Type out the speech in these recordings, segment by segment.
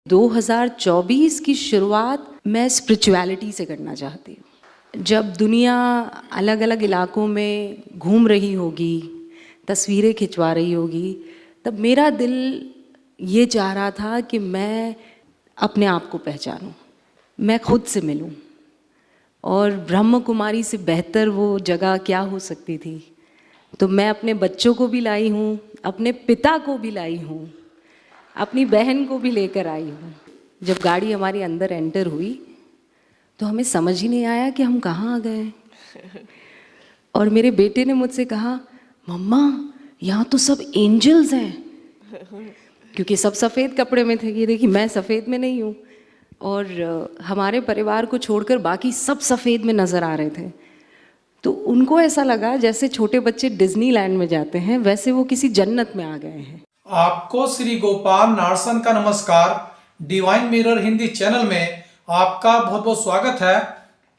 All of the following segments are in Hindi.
2024 की शुरुआत मैं स्पिरिचुअलिटी से करना चाहती हूँ। जब दुनिया अलग अलग इलाकों में घूम रही होगी, तस्वीरें खिंचवा रही होगी, तब मेरा दिल ये चाह रहा था कि मैं अपने आप को पहचानूं, मैं खुद से मिलूं। और ब्रह्म कुमारी से बेहतर वो जगह क्या हो सकती थी। तो मैं अपने बच्चों को भी लाई हूँ, अपने पिता को भी लाई हूँ, अपनी बहन को भी लेकर आई हूँ। जब गाड़ी हमारी अंदर एंटर हुई तो हमें समझ ही नहीं आया कि हम कहाँ आ गए। और मेरे बेटे ने मुझसे कहा, मम्मा यहाँ तो सब एंजल्स हैं, क्योंकि सब सफ़ेद कपड़े में थे। ये देखिए, मैं सफ़ेद में नहीं हूँ और हमारे परिवार को छोड़कर बाकी सब सफ़ेद में नज़र आ रहे थे। तो उनको ऐसा लगा जैसे छोटे बच्चे डिज्नीलैंड में जाते हैं, वैसे वो किसी जन्नत में आ गए हैं। आपको श्री गोपाल नारसन का नमस्कार। डिवाइन मिरर हिंदी चैनल में आपका बहुत बहुत स्वागत है।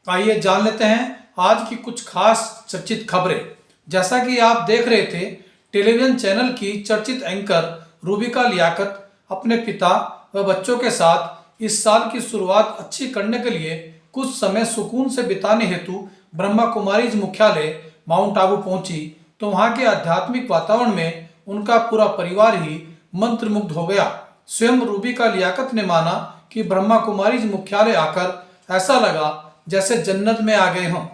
आइए जान लेते हैं आज की कुछ खास चर्चित खबरें। जैसा कि आप देख रहे थे, टेलीविजन चैनल की चर्चित एंकर रूबिका लियाकत अपने पिता व बच्चों के साथ इस साल की शुरुआत अच्छी करने के लिए कुछ समय सुकून से बिताने हेतु ब्रह्मा कुमारीज मुख्यालय माउंट आबू पहुंची। तो वहां के आध्यात्मिक वातावरण में उनका पूरा परिवार ही मंत्रमुग्ध हो गया। स्वयं रूबिका लियाकत ने माना कि ब्रह्मा कुमारीज मुख्यालय आकर ऐसा लगा जैसे जन्नत में आ गए हों।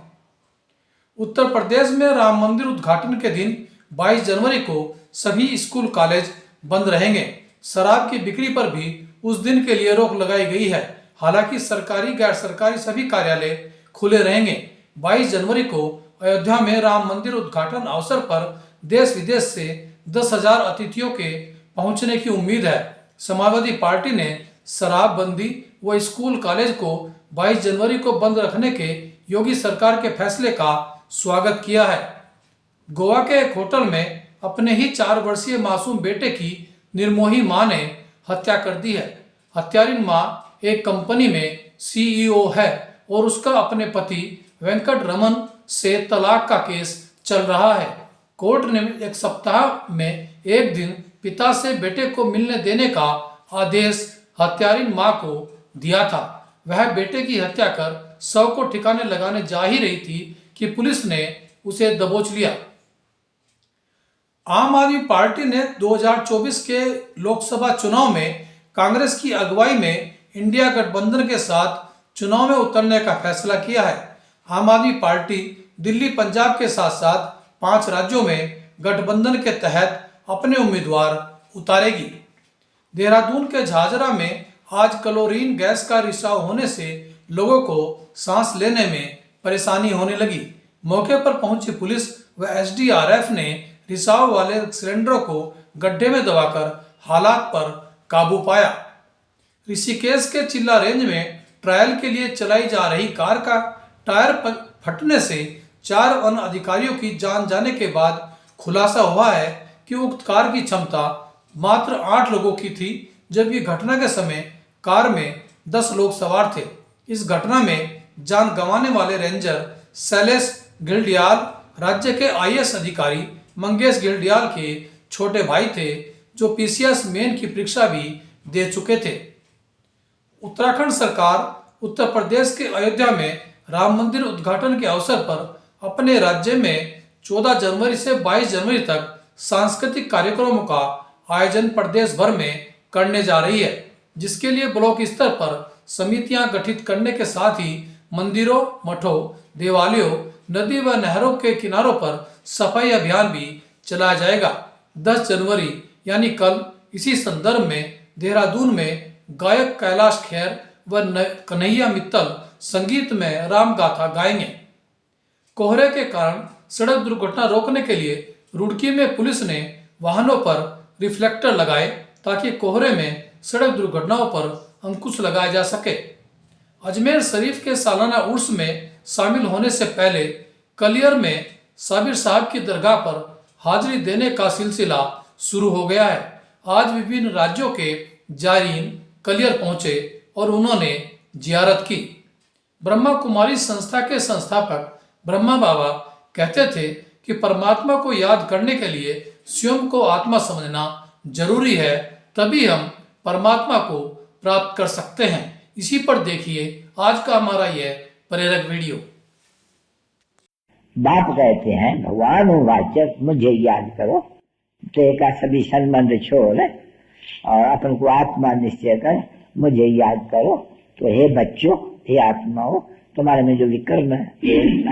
उत्तर प्रदेश में राम मंदिर उद्घाटन के दिन 22 जनवरी को सभी स्कूल कॉलेज बंद रहेंगे। शराब की बिक्री पर भी उस दिन के लिए रोक लगाई गई है। हालांकि सरकारी गैर सरकारी सभी कार्यालय खुले रहेंगे। 22 जनवरी को अयोध्या में राम मंदिर उद्घाटन अवसर पर देश विदेश से 10,000 अतिथियों के पहुंचने की उम्मीद है। समाजवादी पार्टी ने शराबबंदी व स्कूल कॉलेज को 22 जनवरी को बंद रखने के योगी सरकार के फैसले का स्वागत किया है। गोवा के एक होटल में अपने ही 4 वर्षीय मासूम बेटे की निर्मोही मां ने हत्या कर दी है। हत्यारिन मां एक कंपनी में सीईओ है और उसका अपने पति वेंकट रमन से तलाक का केस चल रहा है। कोर्ट ने एक सप्ताह में एक दिन पिता से बेटे को मिलने देने का आदेश हत्यारिन मां को दिया था। वह बेटे की हत्या कर शव को ठिकाने लगाने जा ही रही थी कि पुलिस ने उसे दबोच लिया। आम आदमी पार्टी ने 2024 के लोकसभा चुनाव में कांग्रेस की अगुवाई में इंडिया गठबंधन के साथ चुनाव में उतरने का फैसला किया है। आम आदमी पार्टी दिल्ली, पंजाब के साथ साथ 5 राज्यों में गठबंधन के तहत अपने उम्मीदवार उतारेगी। देहरादून के झाझरा में आज क्लोरीन गैस का रिसाव होने से लोगों को सांस लेने में परेशानी होने लगी। मौके पर पहुंची पुलिस व एसडीआरएफ ने रिसाव वाले सिलेंडरों को गड्ढे में दबाकर हालात पर काबू पाया। ऋषिकेश के चिल्ला रेंज में ट्रायल के लिए चलाई जा रही कार का टायर फटने से 4 वन अधिकारियों की जान जाने के बाद खुलासा हुआ है कि उक्त कार की क्षमता मात्र 8 लोगों की थी, जबकि घटना के समय कार में 10 लोग सवार थे। इस घटना में जान गंवाने वाले रेंजर शैलेश गिल्डियाल राज्य के आईएएस अधिकारी मंगेश गिल्डियाल के छोटे भाई थे, जो पीसीएस मेन की परीक्षा भी दे चुके थे। उत्तराखंड सरकार उत्तर प्रदेश के अयोध्या में राम मंदिर उद्घाटन के अवसर पर अपने राज्य में 14 जनवरी से 22 जनवरी तक सांस्कृतिक कार्यक्रमों का आयोजन प्रदेश भर में करने जा रही है, जिसके लिए ब्लॉक स्तर पर समितियां गठित करने के साथ ही मंदिरों, मठों, देवालयों, नदी व नहरों के किनारों पर सफाई अभियान भी चलाया जाएगा। 10 जनवरी यानी कल इसी संदर्भ में देहरादून में गायक कैलाश खेर व कन्हैया मित्तल संगीत में राम गाथा गाएंगे। कोहरे के कारण सड़क दुर्घटना रोकने के लिए रुड़की में पुलिस ने वाहनों पर रिफ्लेक्टर लगाए ताकि कोहरे में सड़क दुर्घटनाओं पर अंकुश लगाया जा सके। अजमेर शरीफ के सालाना उर्स में शामिल होने से पहले कलियर में साबिर साहब की दरगाह पर हाजिरी देने का सिलसिला शुरू हो गया है। आज विभिन्न राज्यों के जायरीन कलियर पहुंचे और उन्होंने जियारत की। ब्रह्मा कुमारी संस्था के संस्थापक ब्रह्मा बाबा कहते थे कि परमात्मा को याद करने के लिए स्वयं को आत्मा समझना जरूरी है, तभी हम परमात्मा को प्राप्त कर सकते हैं। इसी पर देखिए आज का हमारा यह प्रेरक वीडियो। बाप कहते हैं भगवान वाचक मुझे याद करो, तो का सभी संबंध छोड़ और अपन को आत्मा निश्चय कर मुझे याद करो। तो हे बच्चों, हे आत्माओं, तुम्हारे में जो विक्रम है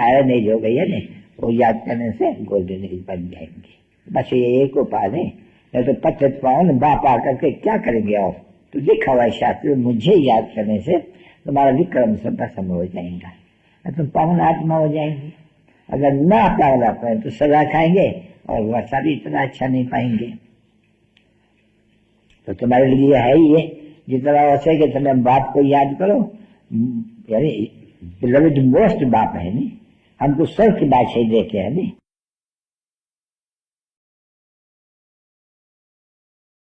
आयन एज हो गई है ना, वो याद करने से गोल्डन एज बन जाएंगे। बस ये एक उपाय नहीं तो पचत पाओ बाप आकर के क्या करेंगे। और तो लिखा हुआ शास्त्र मुझे याद करने से तुम्हारा विक्रम सब भस्म हो जाएगा, तुम पावन आत्मा हो जाएंगे। अगर ना पावला पाए तो सजा खाएंगे और वर्षा भी इतना अच्छा नहीं पाएंगे। तो तुम्हारे लिए है ही ये, जितना हो सके तुम्हें बाप को याद करो। यानी बिलवेड मोस्ट बाप है नहीं, हमको स्वर्ग की बादशाही देते हैं नहीं।